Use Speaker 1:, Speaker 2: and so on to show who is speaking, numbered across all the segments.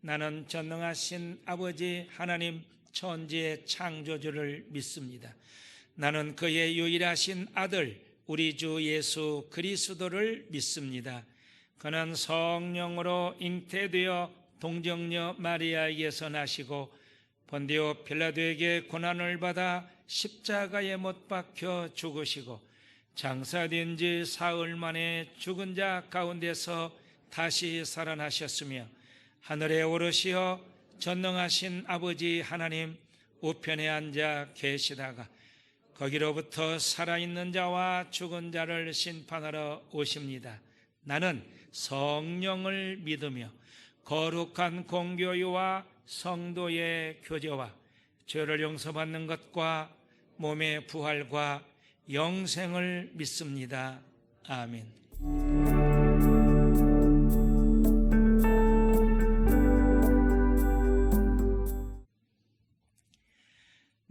Speaker 1: 나는 전능하신 아버지 하나님 천지의 창조주를 믿습니다. 나는 그의 유일하신 아들 우리 주 예수 그리스도를 믿습니다. 그는 성령으로 잉태되어 동정녀 마리아에게서 나시고 본디오 빌라도에게 고난을 받아 십자가에 못 박혀 죽으시고 장사된 지 사흘 만에 죽은 자 가운데서 다시 살아나셨으며 하늘에 오르시어 전능하신 아버지 하나님 우편에 앉아 계시다가 거기로부터 살아있는 자와 죽은 자를 심판하러 오십니다. 나는 성령을 믿으며 거룩한 공교회와 성도의 교제와 죄를 용서받는 것과 몸의 부활과 영생을 믿습니다. 아멘.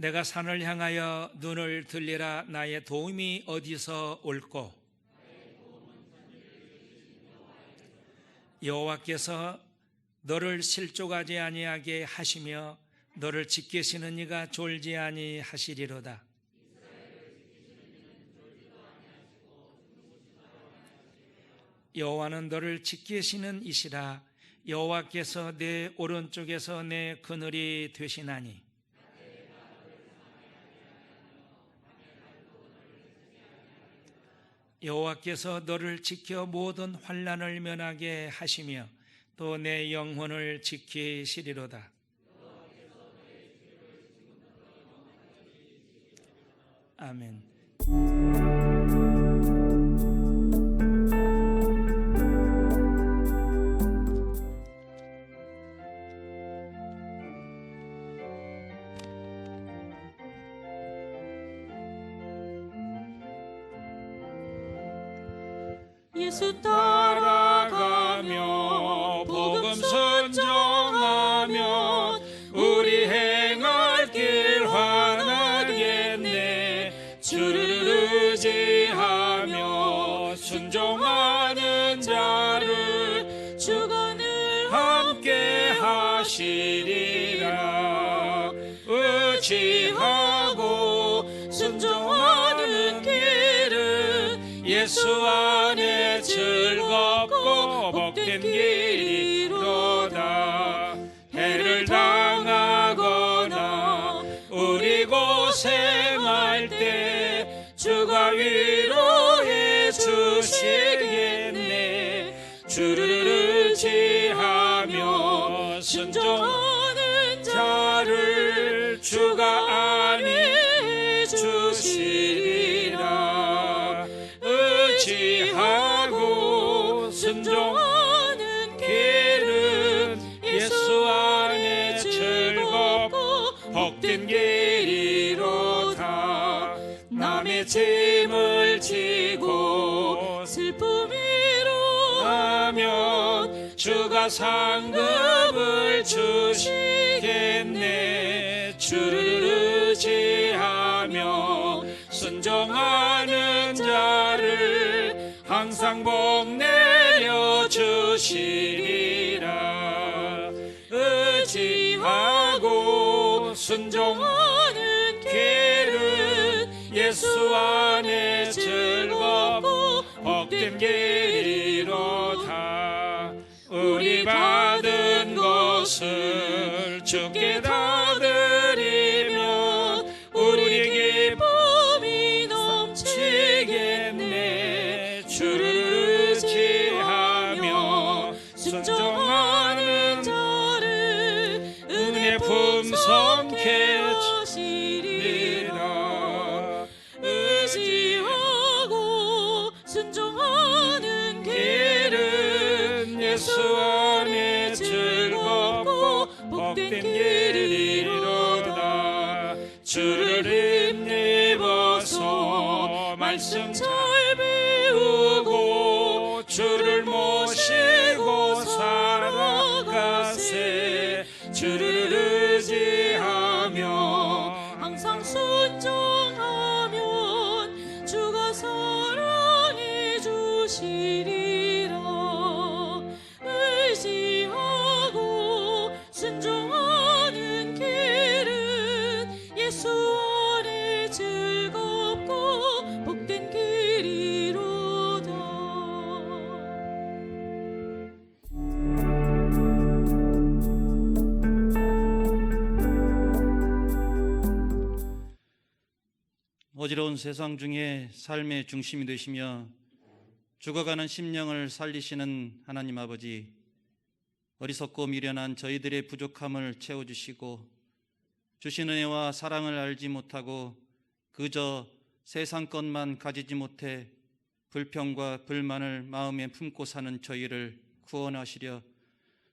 Speaker 1: 내가 산을 향하여 눈을 들리라. 나의 도움이 어디서 올꼬? 여호와께서 너를 실족하지 아니하게 하시며 너를 지키시는 이가 졸지 아니하시리로다. 여호와는 너를 지키시는 이시라. 여호와께서 내 오른쪽에서 내 그늘이 되시나니 여호와께서 너를 지켜 모든 환난을 면하게 하시며 또 내 영혼을 지키시리로다. 아멘.
Speaker 2: 예수 따라가며 복음 선정하면 우리 행할 길 환하겠네. 주를 의지하며 순종하는 자를 주관을 함께 하시리라. 의지하고 순종하는 길은 예수 안에 즐겁고 복된 길이로다. 해를 당하거나 우리 고생할 때 주가 위로해 주시겠네. 주를 의지하며 순종하는 자를 주가 안위해 주시리라. 의지하고 순종하는 길은 예수 안에 즐겁고 복된 길이로다. 남의 짐을 지고 슬픔이로 하면 주가 상급을 주시겠네. 주를 의지하며 순종하는 자를 항상 복 내려 주시리라. 의지하고 순종하는 길은 예수 안에 즐겁고 복된 길이로다. 우리 받은 것을 주께 다 드리면 우리 기쁨이 넘치겠네. 주를 의지하며 순종하는 자를 은혜 풍성케 하시리라. 의지하고 순종하는 길은 예수 안에 즐겁고 복된 길이로다. 주를 힘입어서 말씀 잘 배우고 주를 모시고 살아
Speaker 3: 어지러운 세상 중에 삶의 중심이 되시며 죽어가는 심령을 살리시는 하나님 아버지, 어리석고 미련한 저희들의 부족함을 채워주시고 주신 은혜와 사랑을 알지 못하고 그저 세상 것만 가지지 못해 불평과 불만을 마음에 품고 사는 저희를 구원하시려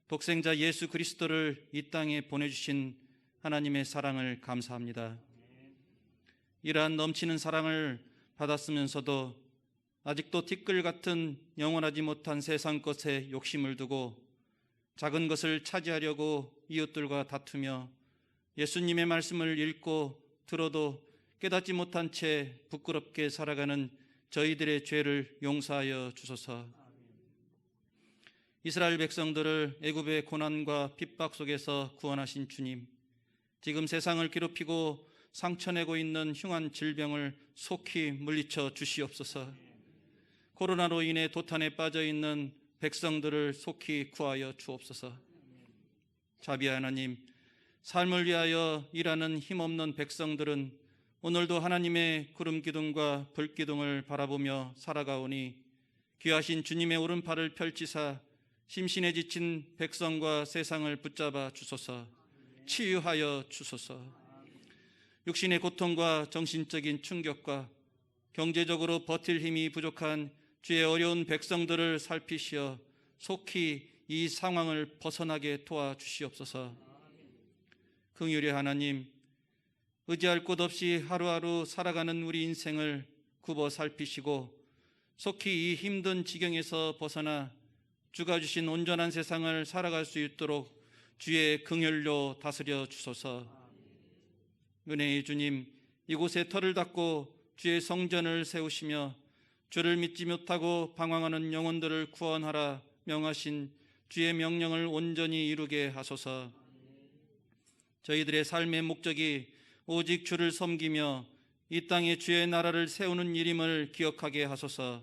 Speaker 3: 독생자 예수 그리스도를 이 땅에 보내주신 하나님의 사랑을 감사합니다. 이러한 넘치는 사랑을 받았으면서도 아직도 티끌 같은 영원하지 못한 세상 것에 욕심을 두고 작은 것을 차지하려고 이웃들과 다투며 예수님의 말씀을 읽고 들어도 깨닫지 못한 채 부끄럽게 살아가는 저희들의 죄를 용서하여 주소서. 이스라엘 백성들을 애굽의 고난과 핍박 속에서 구원하신 주님, 지금 세상을 괴롭히고 상처내고 있는 흉한 질병을 속히 물리쳐 주시옵소서. 코로나로 인해 도탄에 빠져 있는 백성들을 속히 구하여 주옵소서. 자비한 하나님, 삶을 위하여 일하는 힘없는 백성들은 오늘도 하나님의 구름 기둥과 불 기둥을 바라보며 살아가오니 귀하신 주님의 오른팔을 펼치사 심신에 지친 백성과 세상을 붙잡아 주소서. 치유하여 주소서. 육신의 고통과 정신적인 충격과 경제적으로 버틸 힘이 부족한 주의 어려운 백성들을 살피시어 속히 이 상황을 벗어나게 도와주시옵소서. 긍휼의 하나님, 의지할 곳 없이 하루하루 살아가는 우리 인생을 굽어 살피시고 속히 이 힘든 지경에서 벗어나 주가 주신 온전한 세상을 살아갈 수 있도록 주의 긍휼로 다스려 주소서. 은혜의 주님, 이곳에 터를 닫고 주의 성전을 세우시며 주를 믿지 못하고 방황하는 영혼들을 구원하라 명하신 주의 명령을 온전히 이루게 하소서. 저희들의 삶의 목적이 오직 주를 섬기며 이 땅에 주의 나라를 세우는 일임을 기억하게 하소서.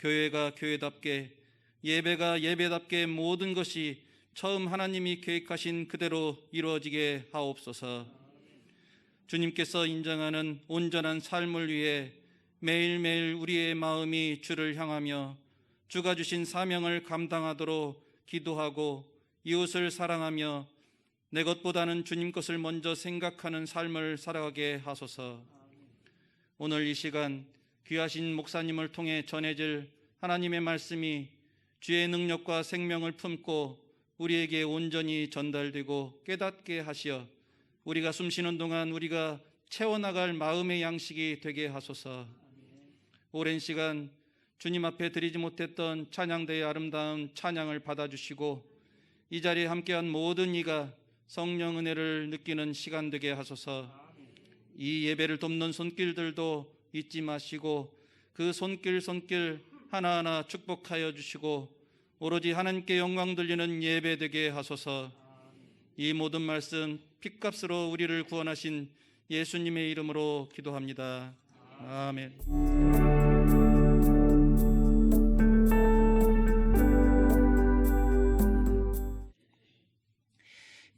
Speaker 3: 교회가 교회답게, 예배가 예배답게 모든 것이 처음 하나님이 계획하신 그대로 이루어지게 하옵소서. 주님께서 인정하는 온전한 삶을 위해 매일매일 우리의 마음이 주를 향하며 주가 주신 사명을 감당하도록 기도하고 이웃을 사랑하며 내 것보다는 주님 것을 먼저 생각하는 삶을 살아가게 하소서. 오늘 이 시간 귀하신 목사님을 통해 전해질 하나님의 말씀이 주의 능력과 생명을 품고 우리에게 온전히 전달되고 깨닫게 하시어 우리가 숨쉬는 동안 우리가 채워나갈 마음의 양식이 되게 하소서. 오랜 시간 주님 앞에 드리지 못했던 찬양대의 아름다운 찬양을 받아주시고 이 자리에 함께한 모든 이가 성령 은혜를 느끼는 시간 되게 하소서. 이 예배를 돕는 손길들도 잊지 마시고 그 손길 하나하나 축복하여 주시고 오로지 하나님께 영광 돌리는 예배 되게 하소서. 이 모든 말씀 핏값으로 우리를 구원하신 예수님의 이름으로 기도합니다. 아멘.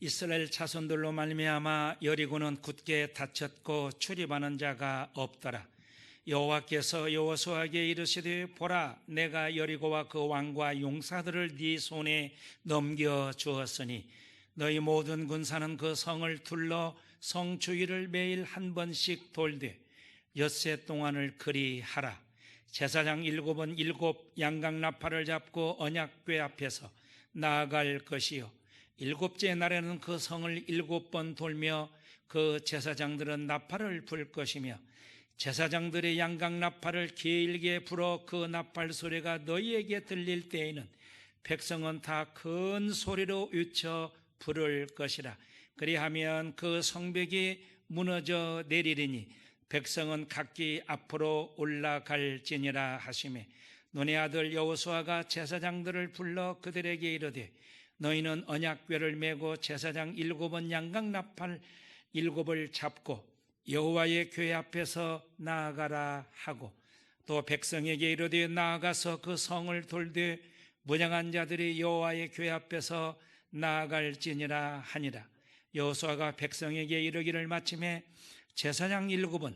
Speaker 1: 이스라엘 자손들로 말미암아 여리고는 굳게 닫혔고 출입하는 자가 없더라. 여호와께서 여호수아에게 이르시되 보라, 내가 여리고와 그 왕과 용사들을 네 손에 넘겨 주었으니 너희 모든 군사는 그 성을 둘러 성 주위를 매일 한 번씩 돌되 엿새 동안을 그리하라. 제사장 7은 7 양각 나팔을 잡고 언약궤 앞에서 나아갈 것이요 7째 날에는 그 성을 7번 돌며 그 제사장들은 나팔을 불 것이며 제사장들의 양각 나팔을 길게 불어 그 나팔 소리가 너희에게 들릴 때에는 백성은 다 큰 소리로 외쳐 부를 것이라. 그리하면 그 성벽이 무너져 내리리니 백성은 각기 앞으로 올라갈지니라 하시매 눈의 아들 여호수아가 제사장들을 불러 그들에게 이르되 너희는 언약궤를 메고 제사장 7번 양각 나팔 7을 잡고 여호와의 궤 앞에서 나아가라 하고 또 백성에게 이르되 나아가서 그 성을 돌되 무장한 자들이 여호와의 궤 앞에서 나아갈지니라 하니라. 여호수아가 백성에게 이르기를 마침에 제사장 7은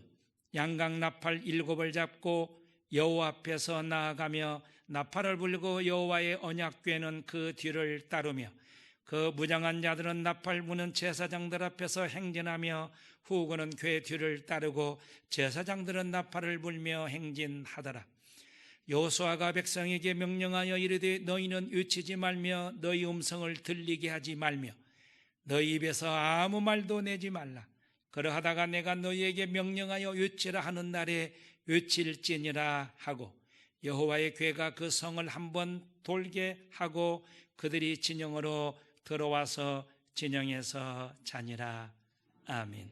Speaker 1: 양각 나팔 7을 잡고 여호와 앞에서 나아가며 나팔을 불고 여호와의 언약궤는 그 뒤를 따르며 그 무장한 자들은 나팔 부는 제사장들 앞에서 행진하며 후군은 궤 뒤를 따르고 제사장들은 나팔을 불며 행진하더라. 여호수아가 백성에게 명령하여 이르되 너희는 외치지 말며 너희 음성을 들리게 하지 말며 너희 입에서 아무 말도 내지 말라. 그러하다가 내가 너희에게 명령하여 외치라 하는 날에 외칠지니라 하고 여호와의 궤가 그 성을 한번 돌게 하고 그들이 진영으로 들어와서 진영에서 자니라. 아멘.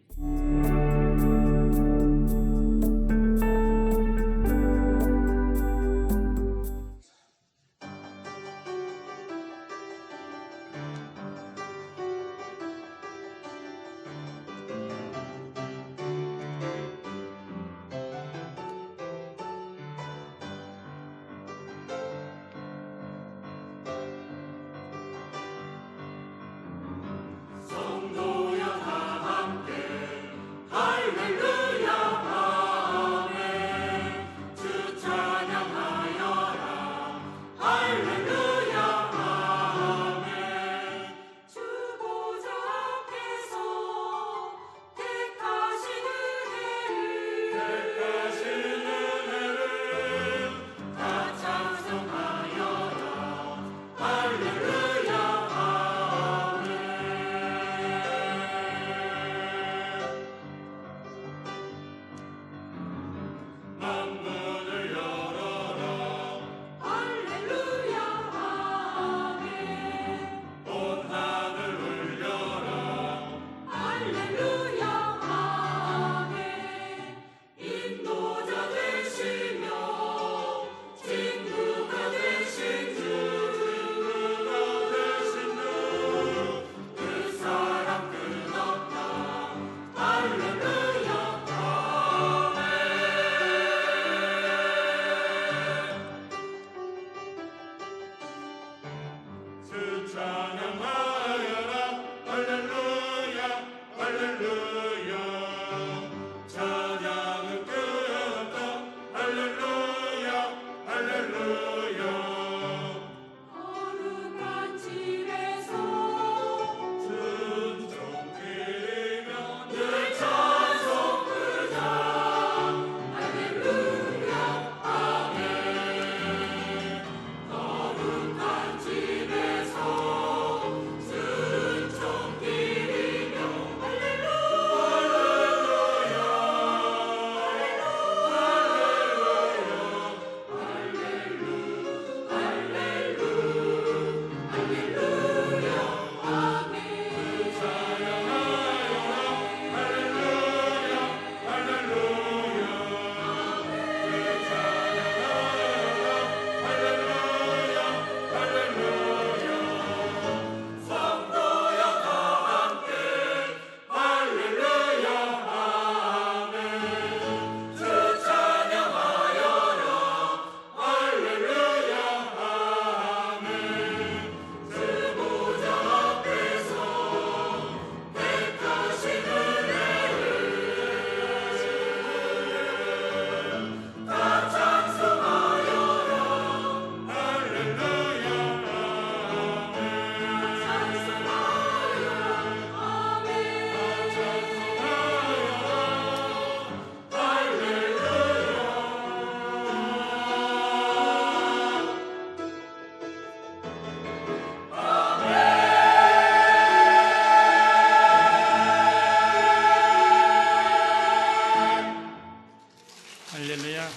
Speaker 1: 할렐루야.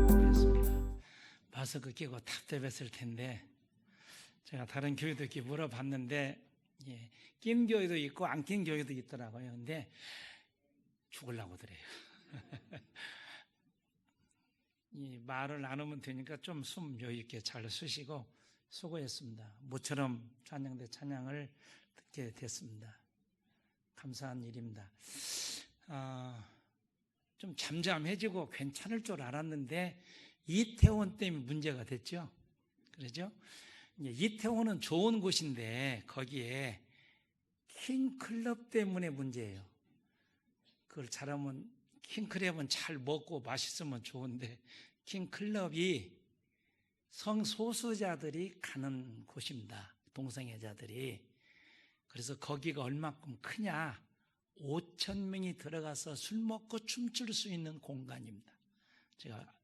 Speaker 1: 그렇습니다. 마스크 끼고 답답했을 텐데 제가 다른 교회도 이렇게 물어봤는데 낀 교회도 있고 안 낀 교회도 있더라고요. 근데 죽으려고 그래요. 이 말을 나누면 되니까 좀 숨 여유 있게 잘 쉬시고 수고했습니다. 모처럼 찬양대 찬양을 듣게 됐습니다. 감사한 일입니다. 좀 잠잠해지고 괜찮을 줄 알았는데 이태원 때문에 문제가 됐죠. 그러죠? 이태원은 좋은 곳인데 거기에 킹클럽 때문에 문제예요. 그걸 잘하면 킹크랩은 잘 먹고 맛있으면 좋은데 킹클럽이 성소수자들이 가는 곳입니다. 동성애자들이. 그래서 거기가 얼마큼 크냐? 5,000명이 들어가서 술 먹고 춤출 수 있는 공간입니다. 제가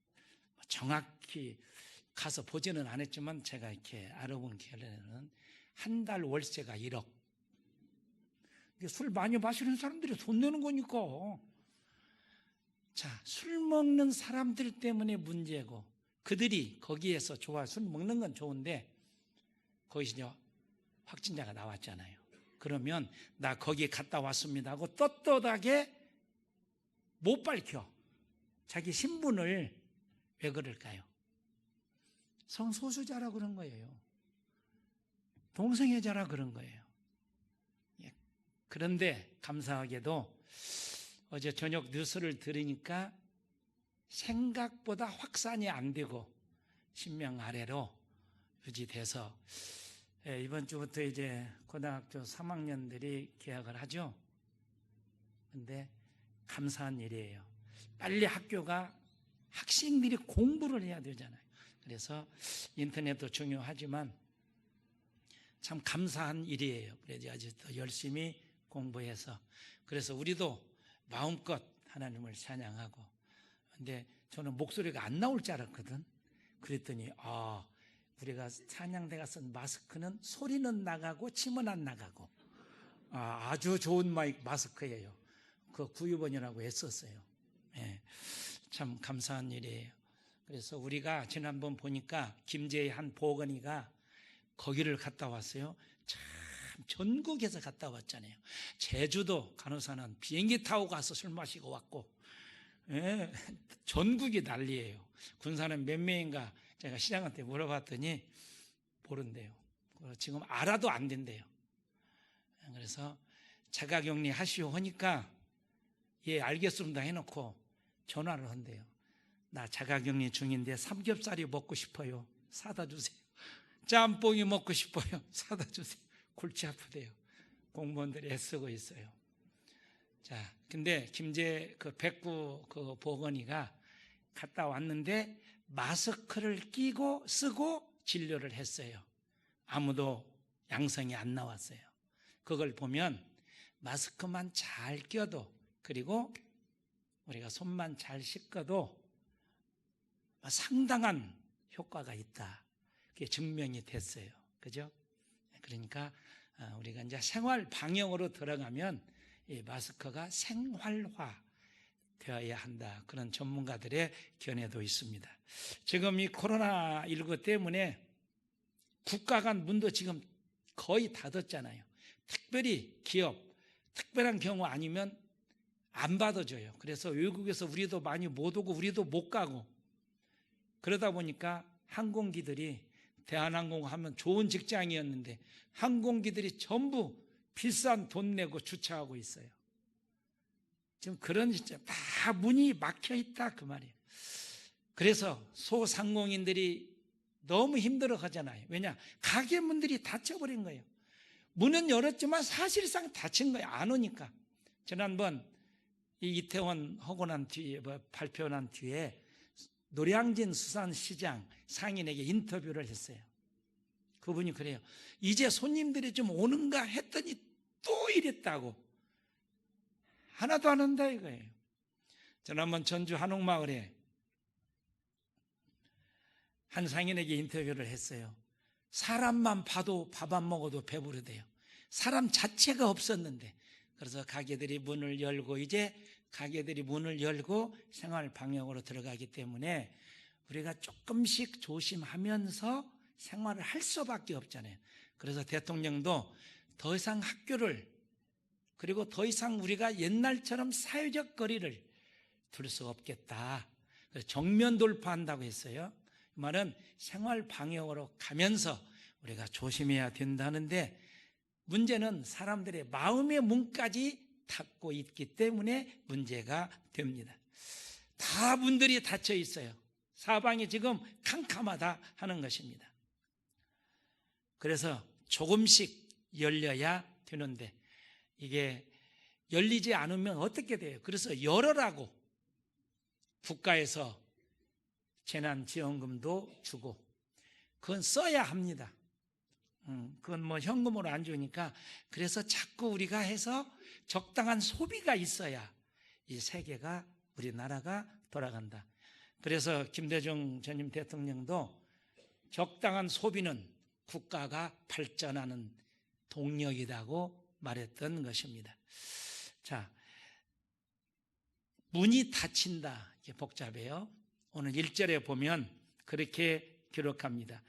Speaker 1: 정확히 가서 보지는 않았지만 제가 이렇게 알아본 결과는 한 달 월세가 1억. 술 많이 마시는 사람들이 돈 내는 거니까. 자, 술 먹는 사람들 때문에 문제고, 그들이 거기에서 술 먹는 건 좋은데 거기서 확진자가 나왔잖아요. 그러면 나 거기 갔다 왔습니다 하고 떳떳하게 못 밝혀. 자기 신분을. 왜 그럴까요? 성소수자라 그런 거예요. 동성애자라 그런 거예요. 그런데 감사하게도 어제 저녁 뉴스를 들으니까 생각보다 확산이 안 되고 10명 아래로 유지돼서 이번 주부터 이제 고등학교 3학년들이 개학을 하죠. 근데 감사한 일이에요. 빨리 학생들이 공부를 해야 되잖아요. 그래서 인터넷도 중요하지만 참 감사한 일이에요. 그래서 아주 더 열심히 공부해서. 그래서 우리도 마음껏 하나님을 찬양하고. 근데 저는 목소리가 안 나올 줄 알았거든. 그랬더니 우리가 찬양대 가서 마스크는 소리는 나가고 침은 안 나가고 아주 좋은 마스크예요. 그 구유번이라고 애썼어요. 예, 참 감사한 일이에요. 그래서 우리가 지난번 보니까 김제의 한 보건이가 거기를 갔다 왔어요. 참 전국에서 갔다 왔잖아요. 제주도 간호사는 비행기 타고 가서 술 마시고 왔고, 예, 전국이 난리예요. 군사는 몇 명인가 제가 시장한테 물어봤더니 모른대요. 지금 알아도 안 된대요. 그래서 자가격리 하시오 하니까 예 알겠습니다 해놓고 전화를 한대요. 나 자가격리 중인데 삼겹살이 먹고 싶어요. 사다 주세요. 짬뽕이 먹고 싶어요. 사다 주세요. 골치 아프대요. 공무원들이 애쓰고 있어요. 자, 근데 김제 백구 보건이가 갔다 왔는데 마스크를 끼고 쓰고 진료를 했어요. 아무도 양성이 안 나왔어요. 그걸 보면 마스크만 잘 껴도, 그리고 우리가 손만 잘 씻어도 상당한 효과가 있다. 그게 증명이 됐어요. 그죠? 그러니까 우리가 이제 생활 방역으로 들어가면 이 마스크가 생활화 되어야 한다. 그런 전문가들의 견해도 있습니다. 지금 이 코로나19 때문에 국가 간 문도 지금 거의 닫았잖아요. 특별히 기업, 특별한 경우 아니면 안 받아줘요. 그래서 외국에서 우리도 많이 못 오고 우리도 못 가고, 그러다 보니까 항공기들이, 대한항공 하면 좋은 직장이었는데 항공기들이 전부 비싼 돈 내고 주차하고 있어요. 지금 그런 다 문이 막혀 있다 그 말이에요. 그래서 소상공인들이 너무 힘들어 하잖아요. 왜냐? 가게 문들이 닫혀버린 거예요. 문은 열었지만 사실상 닫힌 거예요. 안 오니까. 지난번 이 이태원 하고 난 뒤에 발표 난 뒤에 노량진 수산시장 상인에게 인터뷰를 했어요. 그분이 그래요. 이제 손님들이 좀 오는가 했더니 또 이랬다고. 하나도 안 온다 이거예요. 지난번 전주 한옥마을에 한 상인에게 인터뷰를 했어요. 사람만 봐도 밥 안 먹어도 배부르대요. 사람 자체가 없었는데. 그래서 가게들이 문을 열고, 이제 가게들이 문을 열고 생활 방역으로 들어가기 때문에 우리가 조금씩 조심하면서 생활을 할 수밖에 없잖아요. 그래서 대통령도 더 이상 학교를, 그리고 더 이상 우리가 옛날처럼 사회적 거리를 둘 수 없겠다. 그래서 정면 돌파한다고 했어요. 이 말은 생활 방역으로 가면서 우리가 조심해야 된다는데, 문제는 사람들의 마음의 문까지 닫고 있기 때문에 문제가 됩니다. 다 문들이 닫혀 있어요. 사방이 지금 캄캄하다 하는 것입니다. 그래서 조금씩 열려야 되는데 이게 열리지 않으면 어떻게 돼요? 그래서 열어라고 국가에서 재난지원금도 주고 그건 써야 합니다. 그건 뭐 현금으로 안 주니까 그래서 자꾸 우리가 해서 적당한 소비가 있어야 이 세계가 우리나라가 돌아간다. 그래서 김대중 전임 대통령도 적당한 소비는 국가가 발전하는 동력이라고 말했던 것입니다. 자, 문이 닫힌다. 이게 복잡해요. 오늘 1절에 보면 그렇게 기록합니다.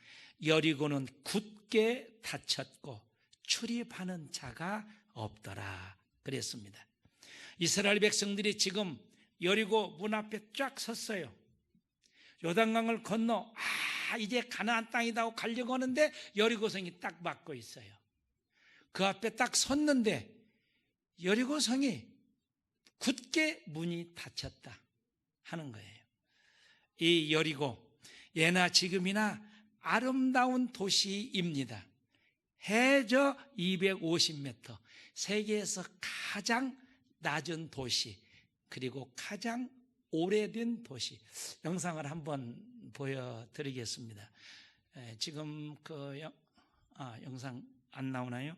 Speaker 1: 여리고는 굳게 닫혔고 출입하는 자가 없더라 그랬습니다. 이스라엘 백성들이 지금 여리고 문 앞에 쫙 섰어요. 요단강을 건너 이제 가나안 땅이다 하고 가려고 하는데 여리고성이 딱 막고 있어요. 그 앞에 딱 섰는데 여리고성이 굳게 문이 닫혔다 하는 거예요. 이 여리고 예나 지금이나 아름다운 도시입니다. 해저 250m, 세계에서 가장 낮은 도시, 그리고 가장 오래된 도시. 영상을 한번 보여드리겠습니다. 지금 영상 안 나오나요?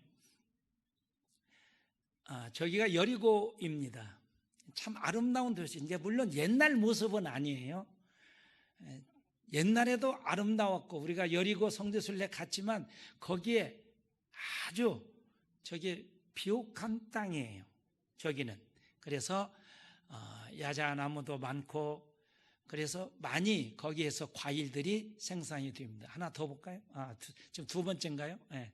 Speaker 1: 저기가 여리고입니다. 참 아름다운 도시. 이제 물론 옛날 모습은 아니에요. 옛날에도 아름다웠고 우리가 여리고 성지순례 갔지만 거기에 아주 저기 비옥한 땅이에요. 저기는. 그래서 야자나무도 많고 그래서 많이 거기에서 과일들이 생산이 됩니다. 하나 더 볼까요? 지금 두 번째인가요? 네.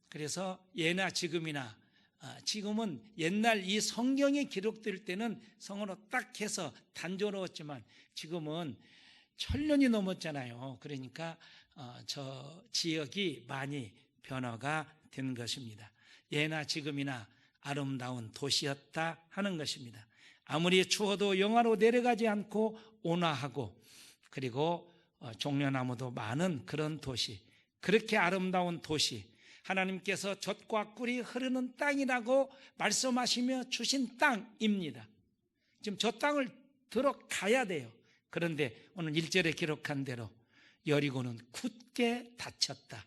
Speaker 1: 그래서 예나 지금이나 지금은 옛날 이 성경이 기록될 때는 성으로 딱 해서 단조로웠지만 지금은 1000년이 넘었잖아요. 그러니까 저 지역이 많이 변화가 된 것입니다. 예나 지금이나 아름다운 도시였다 하는 것입니다. 아무리 추워도 영하로 내려가지 않고 온화하고 그리고 종려나무도 많은 그런 도시, 그렇게 아름다운 도시, 하나님께서 젖과 꿀이 흐르는 땅이라고 말씀하시며 주신 땅입니다. 지금 저 땅을 들어가야 돼요. 그런데 오늘 1절에 기록한 대로 여리고는 굳게 닫혔다.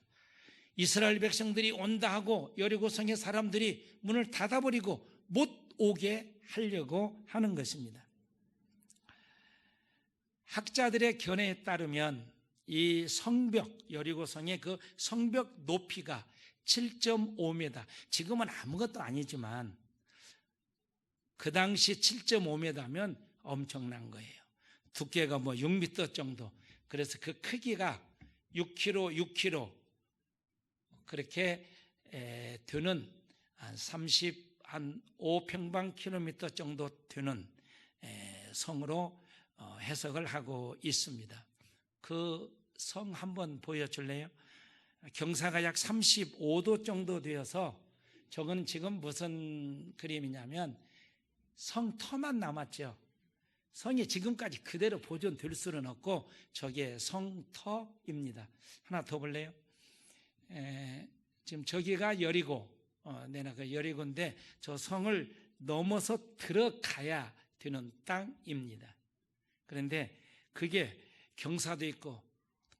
Speaker 1: 이스라엘 백성들이 온다 하고 여리고성의 사람들이 문을 닫아버리고 못 오게 하려고 하는 것입니다. 학자들의 견해에 따르면 이 성벽, 여리고성의 그 성벽 높이가 7.5m, 지금은 아무것도 아니지만 그 당시 7.5m면 엄청난 거예요. 두께가 뭐 6m 정도. 그래서 그 크기가 6km 그렇게 되는 한 35평방킬로미터 정도 되는 성으로 해석을 하고 있습니다. 그 성 한번 보여줄래요? 경사가 약 35도 정도 되어서 저건 지금 무슨 그림이냐면 성터만 남았죠. 성이 지금까지 그대로 보존될 수는 없고 저게 성터입니다. 하나 더 볼래요? 지금 저기가 여리고, 내가 그 여리고인데 저 성을 넘어서 들어가야 되는 땅입니다. 그런데 그게 경사도 있고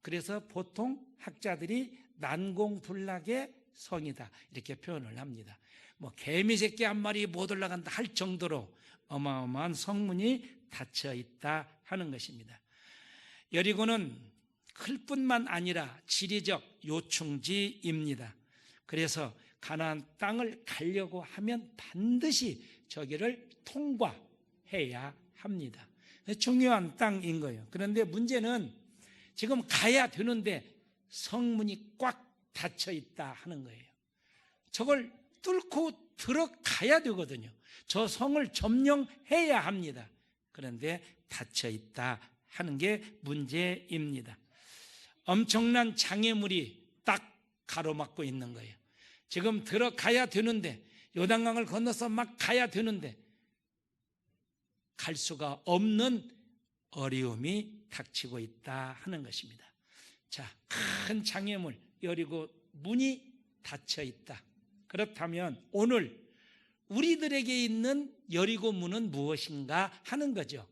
Speaker 1: 그래서 보통 학자들이 난공불락의 성이다 이렇게 표현을 합니다. 뭐 개미 새끼 한 마리 못 올라간다 할 정도로 어마어마한 성문이 닫혀 있다 하는 것입니다. 여리고는 클 뿐만 아니라 지리적 요충지입니다. 그래서 가나안 땅을 가려고 하면 반드시 저기를 통과해야 합니다. 중요한 땅인 거예요. 그런데 문제는 지금 가야 되는데 성문이 꽉 닫혀 있다 하는 거예요. 저걸 뚫고 들어가야 되거든요. 저 성을 점령해야 합니다. 그런데 닫혀 있다 하는 게 문제입니다. 엄청난 장애물이 딱 가로막고 있는 거예요. 지금 들어가야 되는데 요단강을 건너서 막 가야 되는데 갈 수가 없는 어려움이 닥치고 있다 하는 것입니다. 자, 큰 장애물 여리고 문이 닫혀 있다. 그렇다면 오늘 우리들에게 있는 여리고 문은 무엇인가 하는 거죠.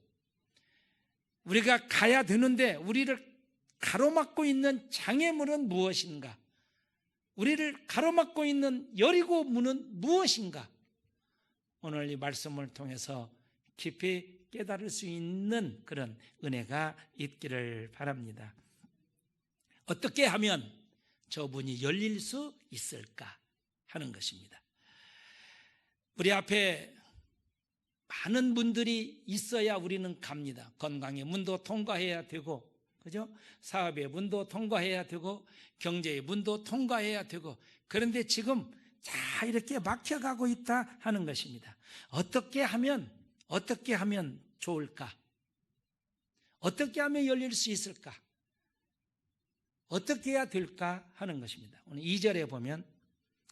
Speaker 1: 우리가 가야 되는데 우리를 가로막고 있는 장애물은 무엇인가? 우리를 가로막고 있는 여리고 문은 무엇인가? 오늘 이 말씀을 통해서 깊이 깨달을 수 있는 그런 은혜가 있기를 바랍니다. 어떻게 하면 저 문이 열릴 수 있을까 하는 것입니다. 우리 앞에 많은 문들이 있어야 우리는 갑니다. 건강의 문도 통과해야 되고, 그죠? 사업의 문도 통과해야 되고, 경제의 문도 통과해야 되고, 그런데 지금 자 이렇게 막혀가고 있다 하는 것입니다. 어떻게 하면 좋을까? 어떻게 하면 열릴 수 있을까? 어떻게 해야 될까 하는 것입니다. 오늘 2절에 보면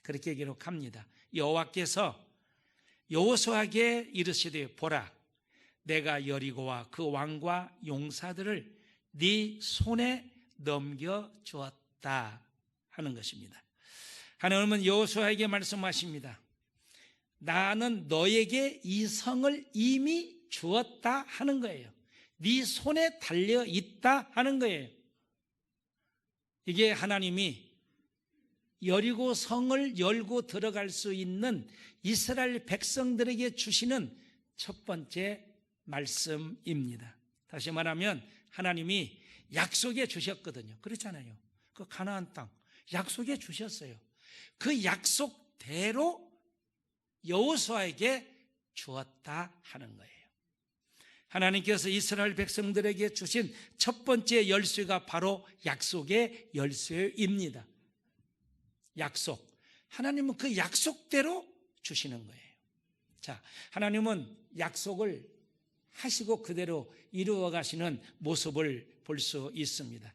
Speaker 1: 그렇게 기록합니다. 여호와께서 여호수아에게 이르시되 보라, 내가 여리고와 그 왕과 용사들을 네 손에 넘겨주었다 하는 것입니다. 하나님은 여호수아에게 말씀하십니다. 나는 너에게 이 성을 이미 주었다 하는 거예요. 네 손에 달려 있다 하는 거예요. 이게 하나님이 여리고 성을 열고 들어갈 수 있는 이스라엘 백성들에게 주시는 첫 번째 말씀입니다. 다시 말하면 하나님이 약속해 주셨거든요. 그렇잖아요. 그 가나안 땅 약속해 주셨어요. 그 약속대로 여호수아에게 주었다 하는 거예요. 하나님께서 이스라엘 백성들에게 주신 첫 번째 열쇠가 바로 약속의 열쇠입니다. 약속. 하나님은 그 약속대로 주시는 거예요. 자, 하나님은 약속을 하시고 그대로 이루어 가시는 모습을 볼 수 있습니다.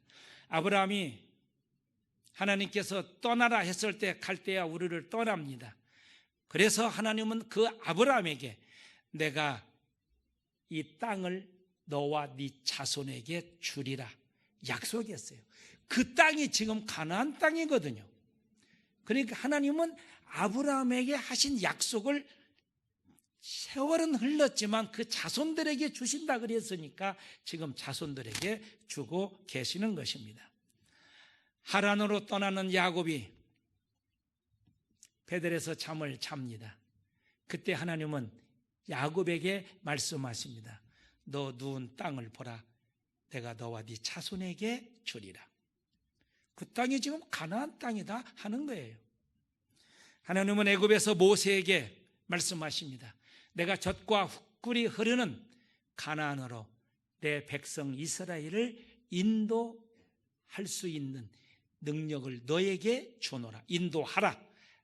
Speaker 1: 아브라함이 하나님께서 떠나라 했을 때 갈대아 우르를 떠납니다. 그래서 하나님은 그 아브라함에게 내가 이 땅을 너와 네 자손에게 주리라 약속했어요. 그 땅이 지금 가나안 땅이거든요. 그러니까 하나님은 아브라함에게 하신 약속을 세월은 흘렀지만 그 자손들에게 주신다 그랬으니까 지금 자손들에게 주고 계시는 것입니다. 하란으로 떠나는 야곱이 베델에서 잠을 잡니다. 그때 하나님은 야곱에게 말씀하십니다. 너 누운 땅을 보라. 내가 너와 네 자손에게 주리라. 그 땅이 지금 가나안 땅이다 하는 거예요. 하나님은 애굽에서 모세에게 말씀하십니다. 내가 젖과 흙꿀이 흐르는 가나안으로 내 백성 이스라엘을 인도할 수 있는 능력을 너에게 주노라. 인도하라.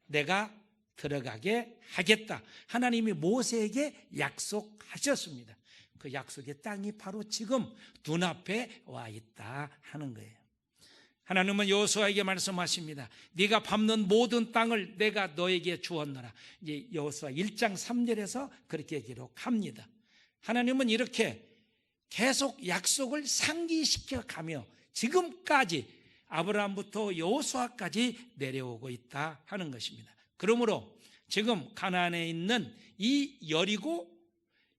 Speaker 1: 내가 들어가게 하겠다. 하나님이 모세에게 약속하셨습니다. 그 약속의 땅이 바로 지금 눈앞에 와 있다 하는 거예요. 하나님은 여호수아에게 말씀하십니다. 네가 밟는 모든 땅을 내가 너에게 주었노라. 이제 여호수아 1장 3절에서 그렇게 기록합니다. 하나님은 이렇게 계속 약속을 상기시켜 가며 지금까지 아브라함부터 여호수아까지 내려오고 있다 하는 것입니다. 그러므로 지금 가나안에 있는 이 여리고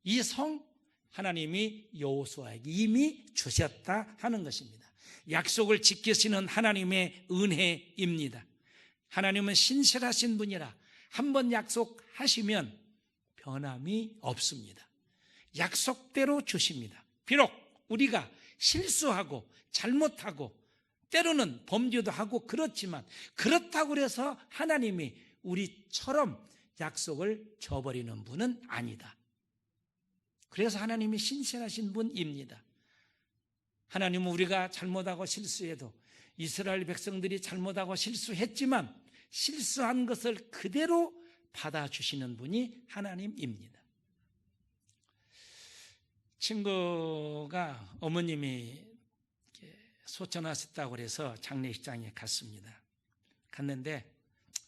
Speaker 1: 이 성 하나님이 여호수아에게 이미 주셨다 하는 것입니다. 약속을 지키시는 하나님의 은혜입니다. 하나님은 신실하신 분이라 한번 약속하시면 변함이 없습니다. 약속대로 주십니다. 비록 우리가 실수하고 잘못하고 때로는 범죄도 하고 그렇지만 그렇다고 해서 하나님이 우리처럼 약속을 저버리는 분은 아니다. 그래서 하나님이 신실하신 분입니다. 하나님은 우리가 잘못하고 실수해도 이스라엘 백성들이 잘못하고 실수했지만 실수한 것을 그대로 받아주시는 분이 하나님입니다. 친구가 어머님이 소천하셨다고 해서 장례식장에 갔습니다. 갔는데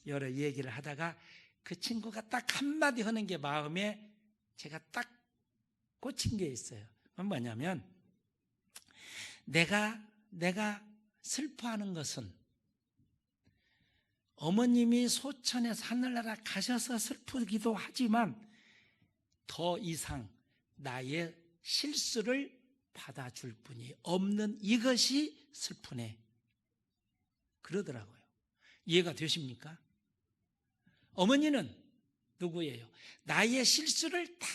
Speaker 1: 여러 얘기를 하다가 그 친구가 딱 한마디 하는 게 마음에 제가 딱 꽂힌 게 있어요. 그건 뭐냐면 내가 슬퍼하는 것은 어머님이 소천에서 하늘나라 가셔서 슬프기도 하지만 더 이상 나의 실수를 받아줄 분이 없는 이것이 슬프네. 그러더라고요. 이해가 되십니까? 어머니는 누구예요? 나의 실수를 다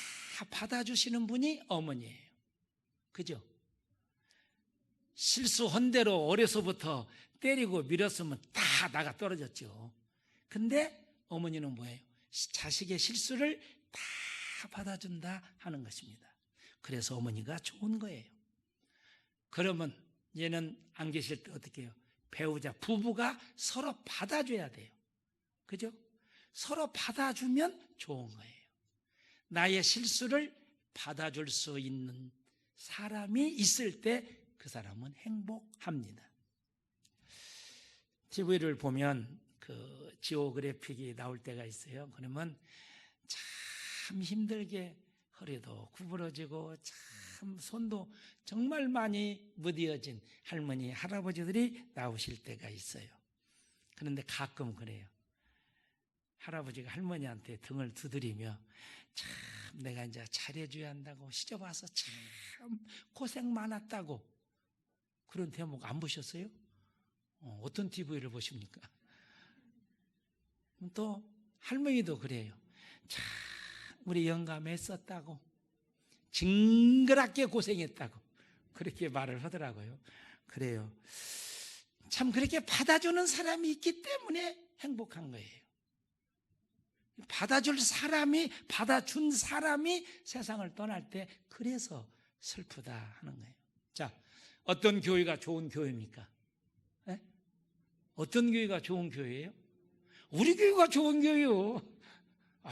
Speaker 1: 받아주시는 분이 어머니예요. 그죠? 실수한 대로 어려서부터 때리고 밀었으면 다 나가 떨어졌죠. 근데 어머니는 뭐예요? 자식의 실수를 다 받아준다 하는 것입니다. 그래서 어머니가 좋은 거예요. 그러면 얘는 안 계실 때 어떻게 해요? 배우자, 부부가 서로 받아줘야 돼요. 그죠? 서로 받아주면 좋은 거예요. 나의 실수를 받아줄 수 있는 사람이 있을 때 그 사람은 행복합니다. TV를 보면 그 지오그래픽이 나올 때가 있어요. 그러면 참 힘들게 허리도 구부러지고 참 손도 정말 많이 무뎌진 할머니, 할아버지들이 나오실 때가 있어요. 그런데 가끔 그래요. 할아버지가 할머니한테 등을 두드리며 참 내가 이제 잘해줘야 한다고 시집 와서 참 고생 많았다고 그런 대목 안 보셨어요? 어떤 TV를 보십니까? 또 할머니도 그래요. 참 우리 영감했었다고 징그럽게 고생했다고 그렇게 말을 하더라고요. 그래요. 참 그렇게 받아주는 사람이 있기 때문에 행복한 거예요. 받아준 사람이 세상을 떠날 때 그래서 슬프다 하는 거예요. 자, 어떤 교회가 좋은 교회입니까? 네? 어떤 교회가 좋은 교회예요? 우리 교회가 좋은 교회요.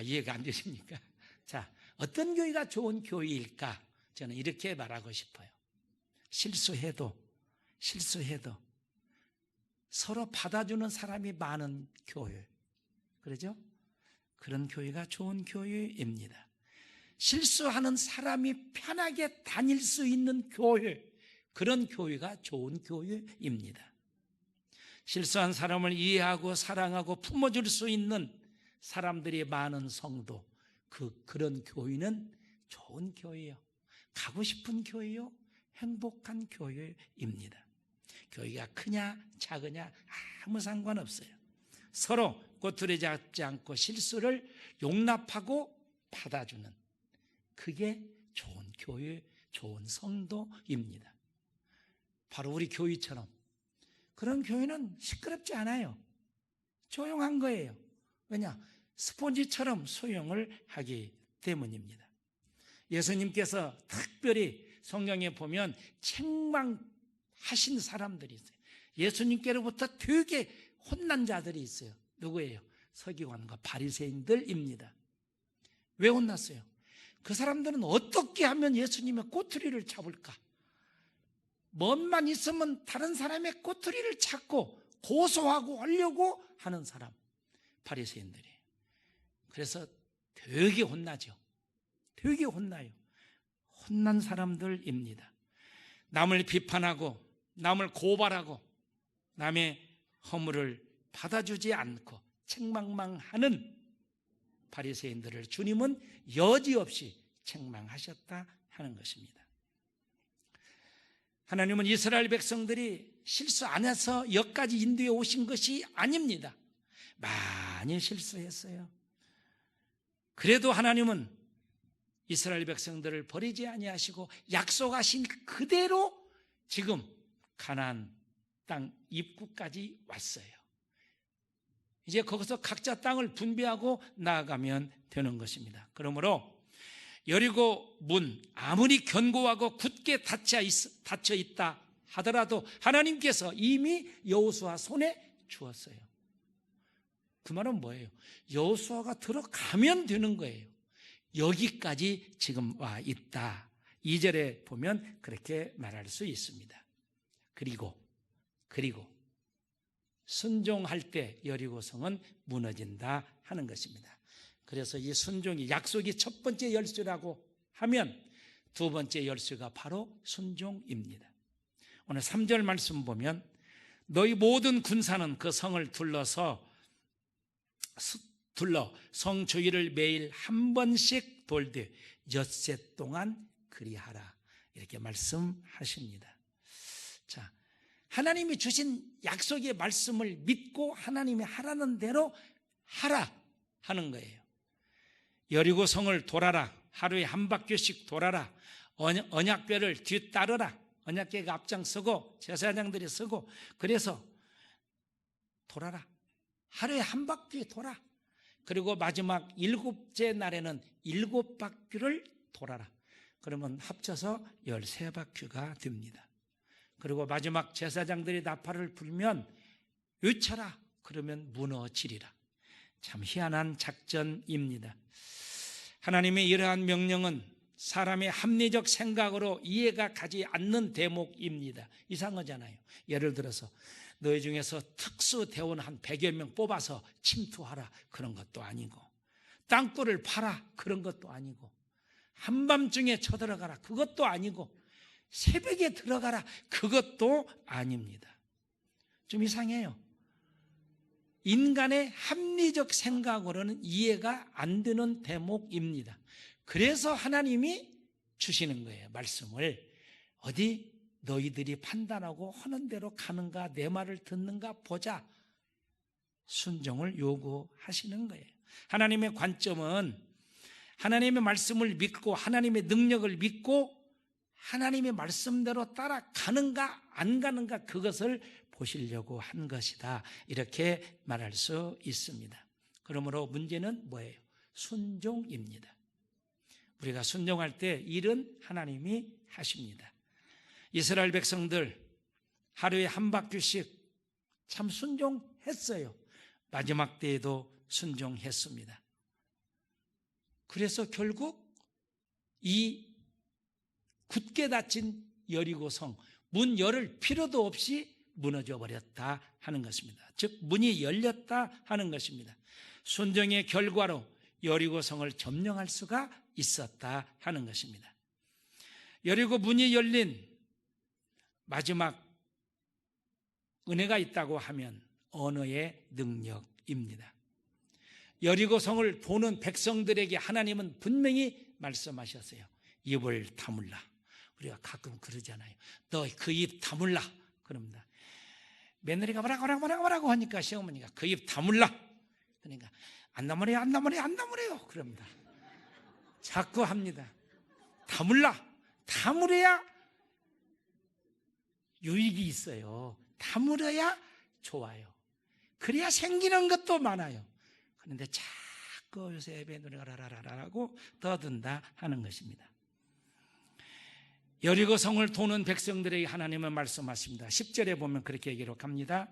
Speaker 1: 이해가 안 되십니까? 자, 어떤 교회가 좋은 교회일까? 저는 이렇게 말하고 싶어요. 실수해도 서로 받아주는 사람이 많은 교회. 그러죠? 그런 교회가 좋은 교회입니다. 실수하는 사람이 편하게 다닐 수 있는 교회, 그런 교회가 좋은 교회입니다. 실수한 사람을 이해하고 사랑하고 품어줄 수 있는 사람들이 많은 성도, 그런 교회는 좋은 교회요. 가고 싶은 교회요. 행복한 교회입니다. 교회가 크냐 작으냐 아무 상관없어요. 서로 꼬투리 잡지 않고 실수를 용납하고 받아주는, 그게 좋은 교회, 좋은 성도입니다. 바로 우리 교회처럼 그런 교회는 시끄럽지 않아요. 조용한 거예요. 왜냐? 스폰지처럼 소용을 하기 때문입니다. 예수님께서 특별히 성경에 보면 책망하신 사람들이 있어요. 예수님께로부터 되게 혼난 자들이 있어요. 누구예요? 서기관과 바리새인들입니다. 왜 혼났어요? 그 사람들은 어떻게 하면 예수님의 꼬투리를 잡을까? 멋만 있으면 다른 사람의 꼬투리를 잡고 고소하고 하려고 하는 사람, 바리새인들이. 그래서 되게 혼나죠. 되게 혼나요. 혼난 사람들입니다. 남을 비판하고 남을 고발하고 남의 허물을 받아주지 않고 책망만 하는 바리새인들을 주님은 여지없이 책망하셨다 하는 것입니다. 하나님은 이스라엘 백성들이 실수 안 해서 여기까지 인도해 오신 것이 아닙니다. 많이 실수했어요. 그래도 하나님은 이스라엘 백성들을 버리지 아니하시고 약속하신 그대로 지금 가나안 땅 입구까지 왔어요. 이제 거기서 각자 땅을 분배하고 나아가면 되는 것입니다. 그러므로 여리고 문 아무리 견고하고 굳게 닫혀 있다 하더라도 하나님께서 이미 여호수아 손에 주었어요. 그 말은 뭐예요? 여호수아가 들어가면 되는 거예요. 여기까지 지금 와 있다. 2절에 보면 그렇게 말할 수 있습니다. 그리고 순종할 때 여리고성은 무너진다 하는 것입니다. 그래서 이 순종이 약속이 첫 번째 열쇠라고 하면 두 번째 열쇠가 바로 순종입니다. 오늘 3절 말씀 보면 너희 모든 군사는 그 성을 둘러서 둘러 성 주위를 매일 한 번씩 돌되 엿새 동안 그리하라. 이렇게 말씀하십니다. 자, 하나님이 주신 약속의 말씀을 믿고 하나님이 하라는 대로 하라 하는 거예요. 여리고 성을 돌아라. 하루에 한 바퀴씩 돌아라. 언약궤를 뒤따르라. 언약궤가 앞장서고 제사장들이 서고, 그래서 돌아라. 하루에 한 바퀴 돌아. 그리고 마지막 7째 날에는 7바퀴를 돌아라. 그러면 합쳐서 13바퀴가 됩니다. 그리고 마지막 제사장들이 나팔을 불면 외쳐라. 그러면 무너지리라. 참 희한한 작전입니다. 하나님의 이러한 명령은 사람의 합리적 생각으로 이해가 가지 않는 대목입니다. 이상하잖아요. 예를 들어서 너희 중에서 특수대원 한 100여 명 뽑아서 침투하라. 그런 것도 아니고, 땅굴을 파라. 그런 것도 아니고, 한밤중에 쳐들어가라. 그것도 아니고, 새벽에 들어가라. 그것도 아닙니다. 좀 이상해요. 인간의 합리적 생각으로는 이해가 안 되는 대목입니다. 그래서 하나님이 주시는 거예요. 말씀을. 어디 너희들이 판단하고 하는 대로 가는가, 내 말을 듣는가 보자. 순종을 요구하시는 거예요. 하나님의 관점은 하나님의 말씀을 믿고 하나님의 능력을 믿고 하나님의 말씀대로 따라가는가 안 가는가, 그것을 보시려고 한 것이다. 이렇게 말할 수 있습니다. 그러므로 문제는 뭐예요? 순종입니다. 우리가 순종할 때 일은 하나님이 하십니다. 이스라엘 백성들 하루에 한 바퀴씩 참 순종했어요. 마지막 때에도 순종했습니다. 그래서 결국 이 굳게 닫힌 여리고성, 문 열을 필요도 없이 무너져 버렸다 하는 것입니다. 즉 문이 열렸다 하는 것입니다. 순종의 결과로 여리고성을 점령할 수가 있었다 하는 것입니다. 여리고 문이 열린 마지막 은혜가 있다고 하면 언어의 능력입니다. 여리고성을 도는 백성들에게 하나님은 분명히 말씀하셨어요. 입을 다물라. 우리가 가끔 그러잖아요. 너 그 입 다물라. 그럽니다. 며느리가 뭐라고 하니까 시어머니가 그 입 다물라. 그러니까 안 다물어요. 그럽니다. 자꾸 합니다. 다물어야 유익이 있어요. 다물어야 좋아요. 그래야 생기는 것도 많아요. 그런데 자꾸 요새 며느리가 라라라라고 떠든다 하는 것입니다. 여리고 성을 도는 백성들에게 하나님은 말씀하십니다. 10절에 보면 그렇게 기록합니다.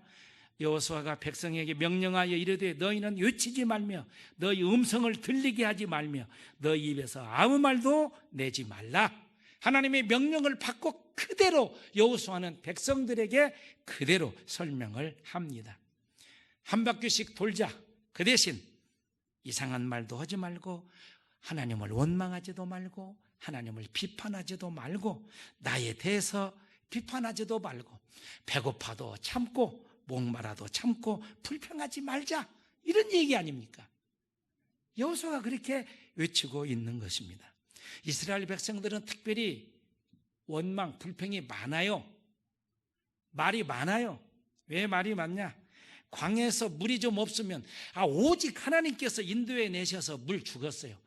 Speaker 1: 여호수아가 백성에게 명령하여 이르되 너희는 외치지 말며 너희 음성을 들리게 하지 말며 너희 입에서 아무 말도 내지 말라. 하나님의 명령을 받고 그대로 여호수아는 백성들에게 그대로 설명을 합니다. 한 바퀴씩 돌자. 그 대신 이상한 말도 하지 말고 하나님을 원망하지도 말고 하나님을 비판하지도 말고 나에 대해서 비판하지도 말고 배고파도 참고 목마라도 참고 불평하지 말자. 이런 얘기 아닙니까? 여호수아가 그렇게 외치고 있는 것입니다. 이스라엘 백성들은 특별히 원망, 불평이 많아요. 말이 많아요. 왜 말이 많냐? 광야에서 물이 좀 없으면 오직 하나님께서 인도해 내셔서 물 죽었어요.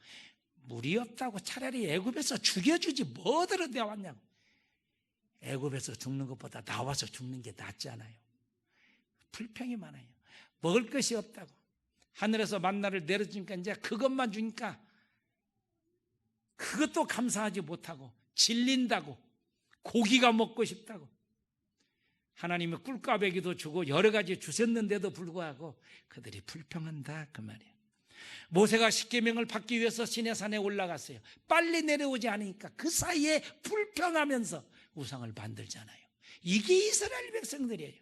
Speaker 1: 물이 없다고 차라리 애굽에서 죽여주지 뭐들어 나왔냐고. 애굽에서 죽는 것보다 나와서 죽는 게 낫잖아요. 불평이 많아요. 먹을 것이 없다고. 하늘에서 만나를 내려주니까 이제 그것만 주니까 그것도 감사하지 못하고 질린다고. 고기가 먹고 싶다고. 하나님이 꿀까베기도 주고 여러 가지 주셨는데도 불구하고 그들이 불평한다 그 말이에요. 모세가 십계명을 받기 위해서 시내산에 올라갔어요. 빨리 내려오지 않으니까 그 사이에 불평하면서 우상을 만들잖아요. 이게 이스라엘 백성들이에요.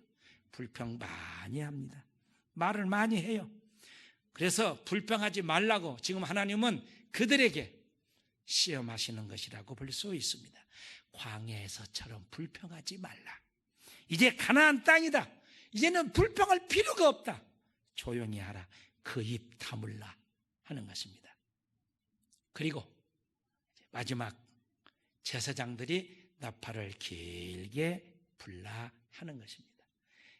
Speaker 1: 불평 많이 합니다. 말을 많이 해요. 그래서 불평하지 말라고 지금 하나님은 그들에게 시험하시는 것이라고 볼 수 있습니다. 광야에서처럼 불평하지 말라. 이제 가나안 땅이다. 이제는 불평할 필요가 없다. 조용히 하라. 그 입 다물라 하는 것입니다. 그리고 마지막 제사장들이 나팔을 길게 불라 하는 것입니다.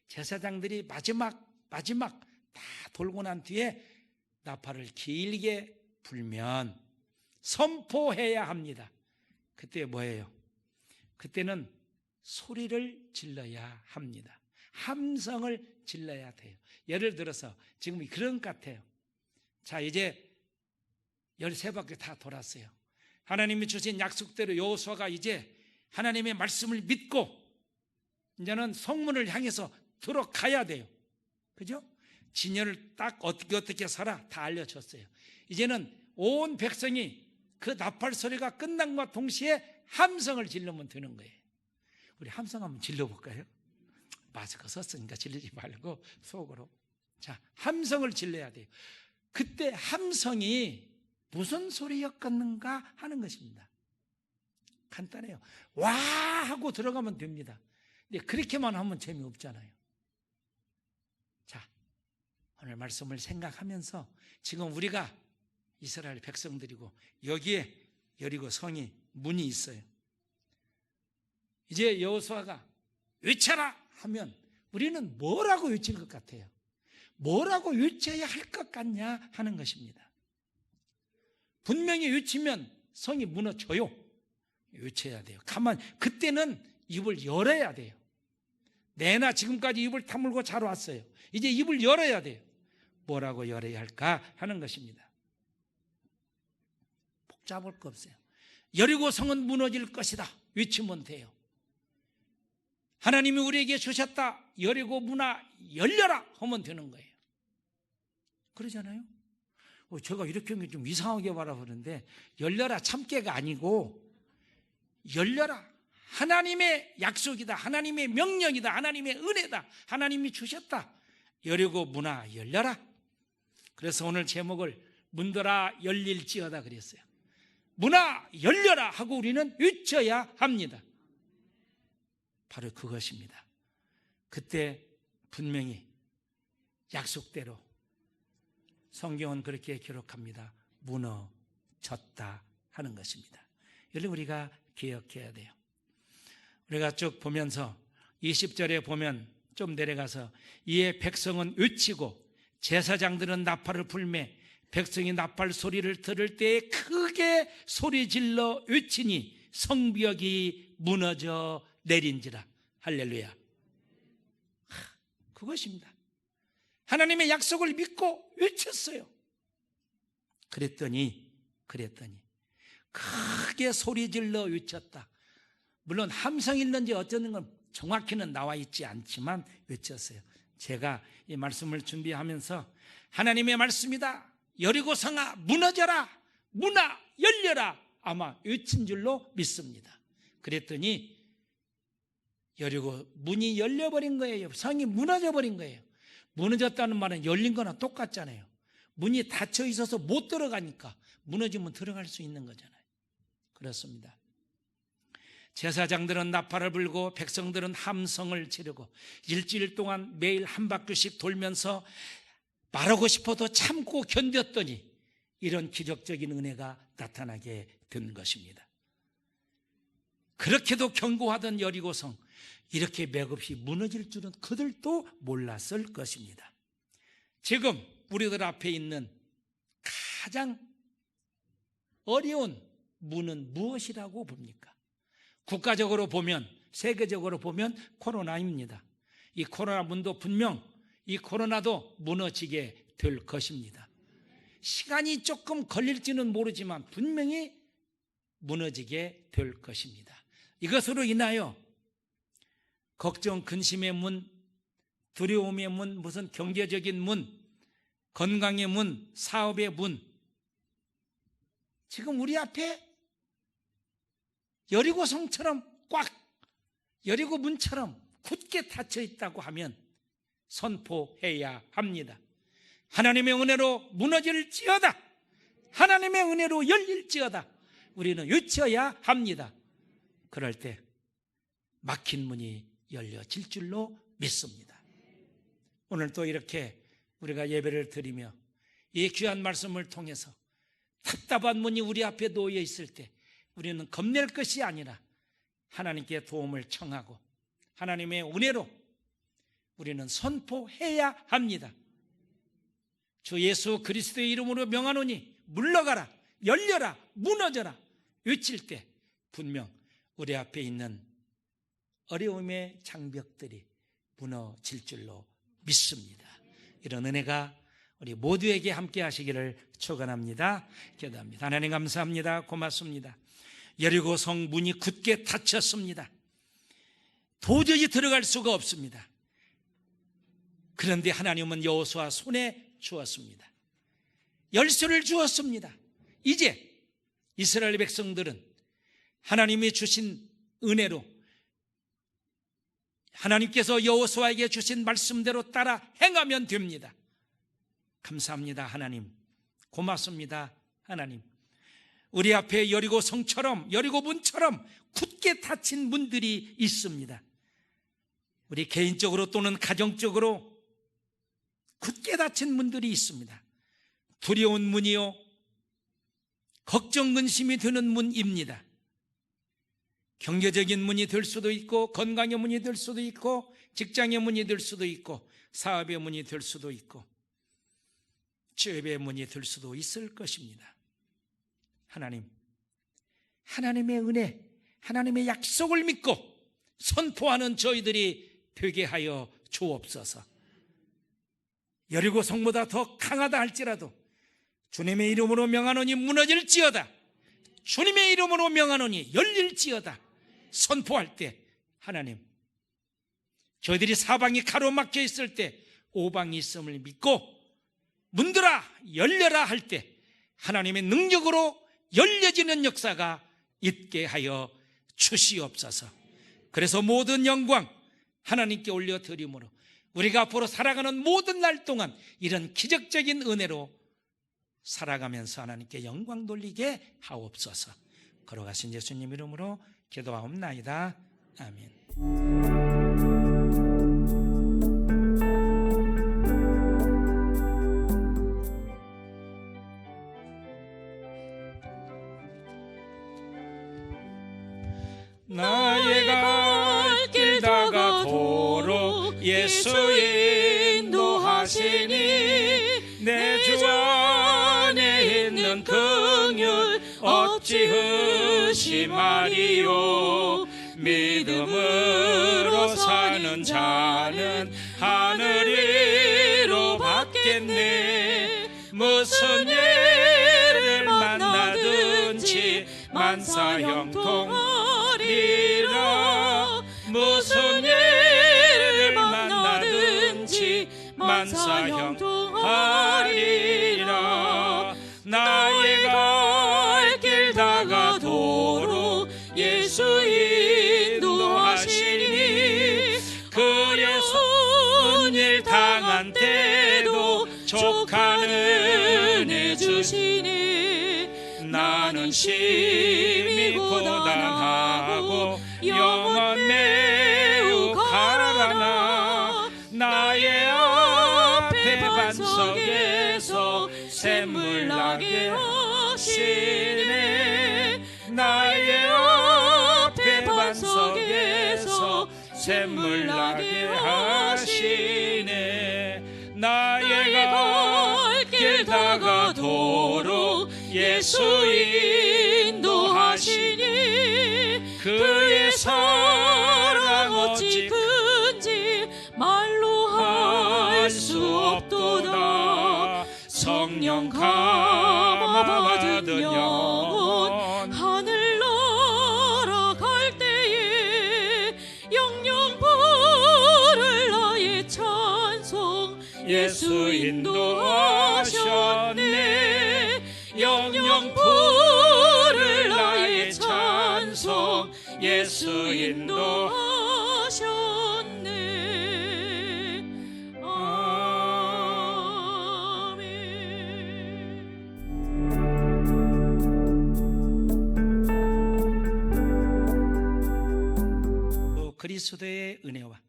Speaker 1: 제사장들이 마지막 다 돌고 난 뒤에 나팔을 길게 불면 선포해야 합니다. 그때 뭐예요? 그때는 소리를 질러야 합니다. 함성을 질러야 돼요. 예를 들어서 지금 그런 것 같아요. 자, 이제 13바퀴 다 돌았어요. 하나님이 주신 약속대로 여호수아가 이제 하나님의 말씀을 믿고 이제는 성문을 향해서 들어가야 돼요. 그죠? 진열을 딱 어떻게 살아 다 알려줬어요. 이제는 온 백성이 그 나팔 소리가 끝난과 동시에 함성을 질르면 되는 거예요. 우리 함성 한번 질러볼까요? 마스크 썼으니까 질르지 말고 속으로. 자, 함성을 질러야 돼요. 그때 함성이 무슨 소리였겠는가 하는 것입니다. 간단해요. 와 하고 들어가면 됩니다. 근데 그렇게만 하면 재미없잖아요. 자, 오늘 말씀을 생각하면서 지금 우리가 이스라엘 백성들이고 여기에 여리고 성이 문이 있어요. 이제 여호수아가 외쳐라 하면 우리는 뭐라고 외칠 것 같아요? 뭐라고 외쳐야 할 것 같냐 하는 것입니다. 분명히 외치면 성이 무너져요. 외쳐야 돼요. 그때는 입을 열어야 돼요. 내나 지금까지 입을 다물고 잘 왔어요. 이제 입을 열어야 돼요. 뭐라고 열어야 할까 하는 것입니다. 복잡할 거 없어요. 여리고 성은 무너질 것이다. 외치면 돼요. 하나님이 우리에게 주셨다. 여리고 문아 열려라 하면 되는 거예요. 그러잖아요. 제가 이렇게 한 게 좀 이상하게 바라보는데 열려라 참깨가 아니고 열려라. 하나님의 약속이다. 하나님의 명령이다. 하나님의 은혜다. 하나님이 주셨다. 여리고 문아 열려라. 그래서 오늘 제목을 문들아 열릴지어다 그랬어요. 문아 열려라 하고 우리는 외쳐야 합니다. 바로 그것입니다. 그때 분명히 약속대로 성경은 그렇게 기록합니다. 무너졌다 하는 것입니다. 이를 우리가 기억해야 돼요. 우리가 쭉 보면서 20절에 보면 좀 내려가서 이에 백성은 외치고 제사장들은 나팔을 불매 백성이 나팔 소리를 들을 때에 크게 소리질러 외치니 성벽이 무너져 내린지라. 할렐루야. 그것입니다. 하나님의 약속을 믿고 외쳤어요. 그랬더니 크게 소리질러 외쳤다. 물론 함성이 있는지 어쩌는 건 정확히는 나와 있지 않지만 외쳤어요. 제가 이 말씀을 준비하면서 하나님의 말씀이다. 여리고 성아 무너져라. 문아 열려라. 아마 외친 줄로 믿습니다. 그랬더니 여리고 문이 열려버린 거예요. 성이 무너져버린 거예요. 무너졌다는 말은 열린 거나 똑같잖아요. 문이 닫혀 있어서 못 들어가니까 무너지면 들어갈 수 있는 거잖아요. 그렇습니다. 제사장들은 나팔을 불고 백성들은 함성을 지르고 일주일 동안 매일 한 바퀴씩 돌면서 말하고 싶어도 참고 견뎠더니 이런 기적적인 은혜가 나타나게 된 것입니다. 그렇게도 견고하던 여리고성 이렇게 맥없이 무너질 줄은 그들도 몰랐을 것입니다. 지금 우리들 앞에 있는 가장 어려운 문은 무엇이라고 봅니까? 국가적으로 보면 세계적으로 보면 코로나입니다. 이 코로나 문도 분명 이 코로나도 무너지게 될 것입니다. 시간이 조금 걸릴지는 모르지만 분명히 무너지게 될 것입니다. 이것으로 인하여 걱정, 근심의 문, 두려움의 문, 무슨 경제적인 문, 건강의 문, 사업의 문, 지금 우리 앞에 여리고성처럼 꽉, 여리고 문처럼 굳게 닫혀 있다고 하면 선포해야 합니다. 하나님의 은혜로 무너질지어다. 하나님의 은혜로 열릴지어다. 우리는 외쳐야 합니다. 그럴 때 막힌 문이 열려질 줄로 믿습니다. 오늘 또 이렇게 우리가 예배를 드리며 이 귀한 말씀을 통해서 답답한 문이 우리 앞에 놓여 있을 때 우리는 겁낼 것이 아니라 하나님께 도움을 청하고 하나님의 은혜로 우리는 선포해야 합니다. 주 예수 그리스도의 이름으로 명하노니 물러가라, 열려라, 무너져라 외칠 때 분명 우리 앞에 있는 어려움의 장벽들이 무너질 줄로 믿습니다. 이런 은혜가 우리 모두에게 함께 하시기를 축원합니다. 기도합니다. 하나님 감사합니다. 고맙습니다. 여리고 성 문이 굳게 닫혔습니다. 도저히 들어갈 수가 없습니다. 그런데 하나님은 여호수아 손에 주었습니다. 열쇠를 주었습니다. 이제 이스라엘 백성들은 하나님이 주신 은혜로 하나님께서 여호수아에게 주신 말씀대로 따라 행하면 됩니다. 감사합니다. 하나님. 고맙습니다. 하나님. 우리 앞에 여리고 성처럼, 여리고 문처럼 굳게 닫힌 문들이 있습니다. 우리 개인적으로 또는 가정적으로 굳게 닫힌 문들이 있습니다. 두려운 문이요, 걱정 근심이 드는 문입니다. 경제적인 문이 될 수도 있고, 건강의 문이 될 수도 있고, 직장의 문이 될 수도 있고, 사업의 문이 될 수도 있고, 취업의 문이 될 수도 있을 것입니다. 하나님, 하나님의 은혜, 하나님의 약속을 믿고 선포하는 저희들이 되게 하여 주옵소서. 여리고 성보다 더 강하다 할지라도 주님의 이름으로 명하노니 무너질지어다, 주님의 이름으로 명하노니 열릴지어다 선포할 때 하나님, 저희들이 사방이 가로막혀 있을 때 오방이 있음을 믿고 문들아 열려라 할 때 하나님의 능력으로 열려지는 역사가 있게 하여 주시옵소서. 그래서 모든 영광 하나님께 올려드림으로 우리가 앞으로 살아가는 모든 날 동안 이런 기적적인 은혜로 살아가면서 하나님께 영광 돌리게 하옵소서. 걸어가신 예수님 이름으로 기도하옵나이다. 아멘.
Speaker 2: 나의 갈 길 다가도록 예수 인도하시니 내 주 안에 있는 긍휼 어찌 의심하리요. 믿음으로 사는 자는 하늘위로 받겠네. 무슨 일을 만나든지 만사형통하리라. 무슨 일을 만나든지 만사형통하리라. 나의 갈 길 다가도록 예수 인도하시니 그의 손일 당한 때도 족한 은혜 주시니 나는 심히 고단하고 영혼 매우 가라나 나의 앞에 반석에서 샘물 나게 하시네. 나의 앞에 반석에서 샘물 나게 하시네. 나의 갈 길 다가도록 예수 인도하시니 그의 사랑 어찌 큰지 말로 할 수 없도다. 성령 감화받은 영혼 하늘 날아갈 때에 영영 부를 나의 찬송 예수 인도하셨네. 영영 부를 나의 찬송 예수 인도하셨네. 아멘.
Speaker 1: 그리스도의 은혜와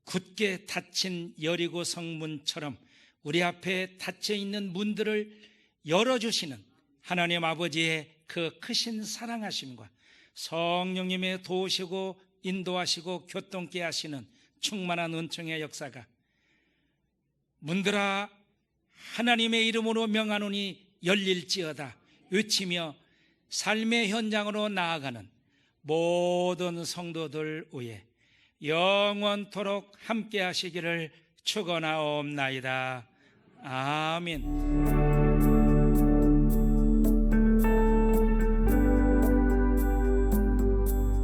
Speaker 1: 굳게 닫힌 여리고 성문처럼 우리 앞에 닫혀 있는 문들을 열어주시는 하나님 아버지의 그 크신 사랑하심과 성령님의 도우시고 인도하시고 교통케 하시는 충만한 은총의 역사가 문들아 하나님의 이름으로 명하노니 열릴지어다 외치며 삶의 현장으로 나아가는 모든 성도들 위해 영원토록 함께 하시기를 축원하옵나이다. 아멘.